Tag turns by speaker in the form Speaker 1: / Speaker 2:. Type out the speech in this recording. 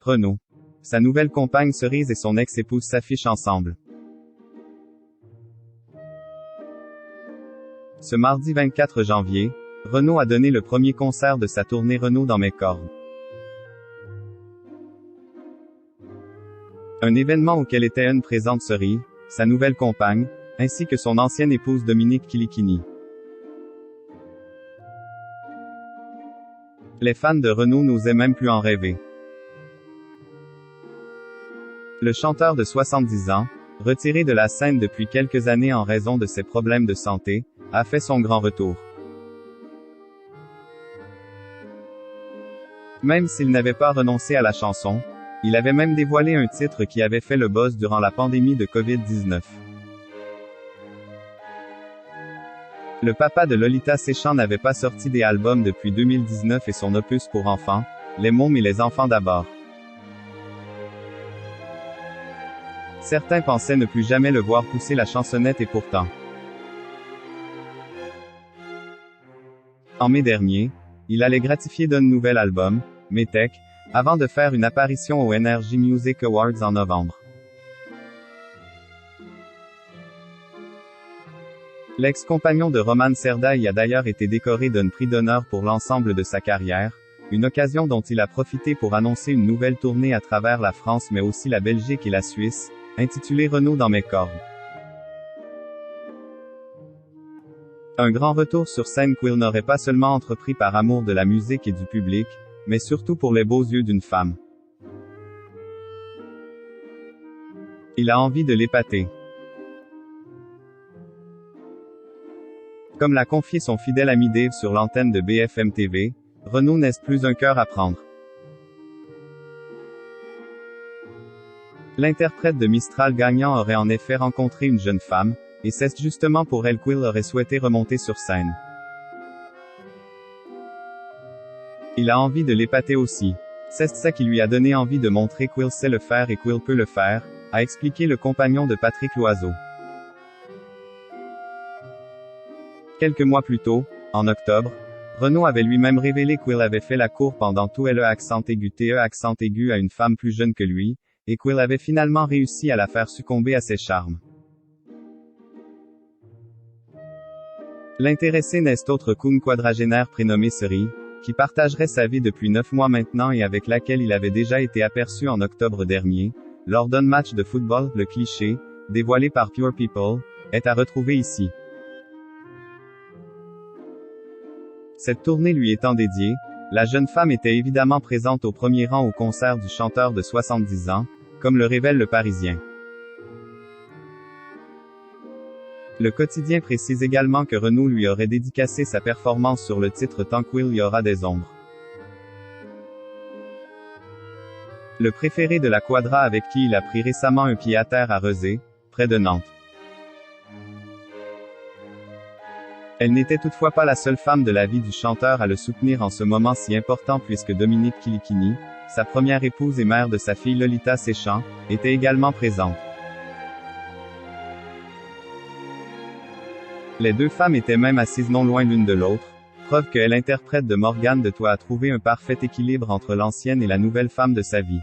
Speaker 1: Renaud. Sa nouvelle compagne Cerise et son ex-épouse s'affichent ensemble. Ce mardi 24 janvier, Renaud a donné le premier concert de sa tournée Renaud dans mes cordes. Un événement auquel était présente Cerise, sa nouvelle compagne, ainsi que son ancienne épouse Dominique Kilikini. Les fans de Renaud n'osaient même plus en rêver. Le chanteur de 70 ans, retiré de la scène depuis quelques années en raison de ses problèmes de santé, a fait son grand retour. Même s'il n'avait pas renoncé à la chanson, il avait même dévoilé un titre qui avait fait le buzz durant la pandémie de Covid-19. Le papa de Lolita Séchant n'avait pas sorti des albums depuis 2019 et son opus pour enfants, Les Mômes et les enfants d'abord. Certains pensaient ne plus jamais le voir pousser la chansonnette et pourtant. En mai dernier, il allait gratifier d'un nouvel album, Métèque, avant de faire une apparition aux Energy Music Awards en novembre. L'ex-compagnon de Romane Serdaï a d'ailleurs été décoré d'un prix d'honneur pour l'ensemble de sa carrière, une occasion dont il a profité pour annoncer une nouvelle tournée à travers la France mais aussi la Belgique et la Suisse, intitulée Renaud dans mes cordes. Un grand retour sur scène qu'il n'aurait pas seulement entrepris par amour de la musique et du public, mais surtout pour les beaux yeux d'une femme. Il a envie de l'épater. Comme l'a confié son fidèle ami Dave sur l'antenne de BFM TV, Renaud n'est plus un cœur à prendre. L'interprète de Mistral gagnant aurait en effet rencontré une jeune femme, et c'est justement pour elle qu'il aurait souhaité remonter sur scène. Il a envie de l'épater aussi. C'est ça qui lui a donné envie de montrer qu'il sait le faire et qu'il peut le faire, a expliqué le compagnon de Patrick Loiseau. Quelques mois plus tôt, en octobre, Renaud avait lui-même révélé qu'il avait fait la cour pendant tout le accent aigu TE accent aigu à une femme plus jeune que lui, et qu'il avait finalement réussi à la faire succomber à ses charmes. L'intéressé n'est autre qu'une quadragénaire prénommée Cerise, qui partagerait sa vie depuis 9 mois maintenant et avec laquelle il avait déjà été aperçu en octobre dernier, lors d'un match de football. Le cliché, dévoilé par Pure People, est à retrouver ici. Cette tournée lui étant dédiée, la jeune femme était évidemment présente au premier rang au concert du chanteur de 70 ans, comme le révèle le Parisien. Le quotidien précise également que Renaud lui aurait dédicacé sa performance sur le titre Tant qu'il y aura des ombres. Le préféré de la Quadra avec qui il a pris récemment un pied à terre à Rezé, près de Nantes. Elle n'était toutefois pas la seule femme de la vie du chanteur à le soutenir en ce moment si important puisque Dominique Kilikini, sa première épouse et mère de sa fille Lolita Séchant, était également présente. Les deux femmes étaient même assises non loin l'une de l'autre, preuve que l'interprète de Morgane de Toi a trouvé un parfait équilibre entre l'ancienne et la nouvelle femme de sa vie.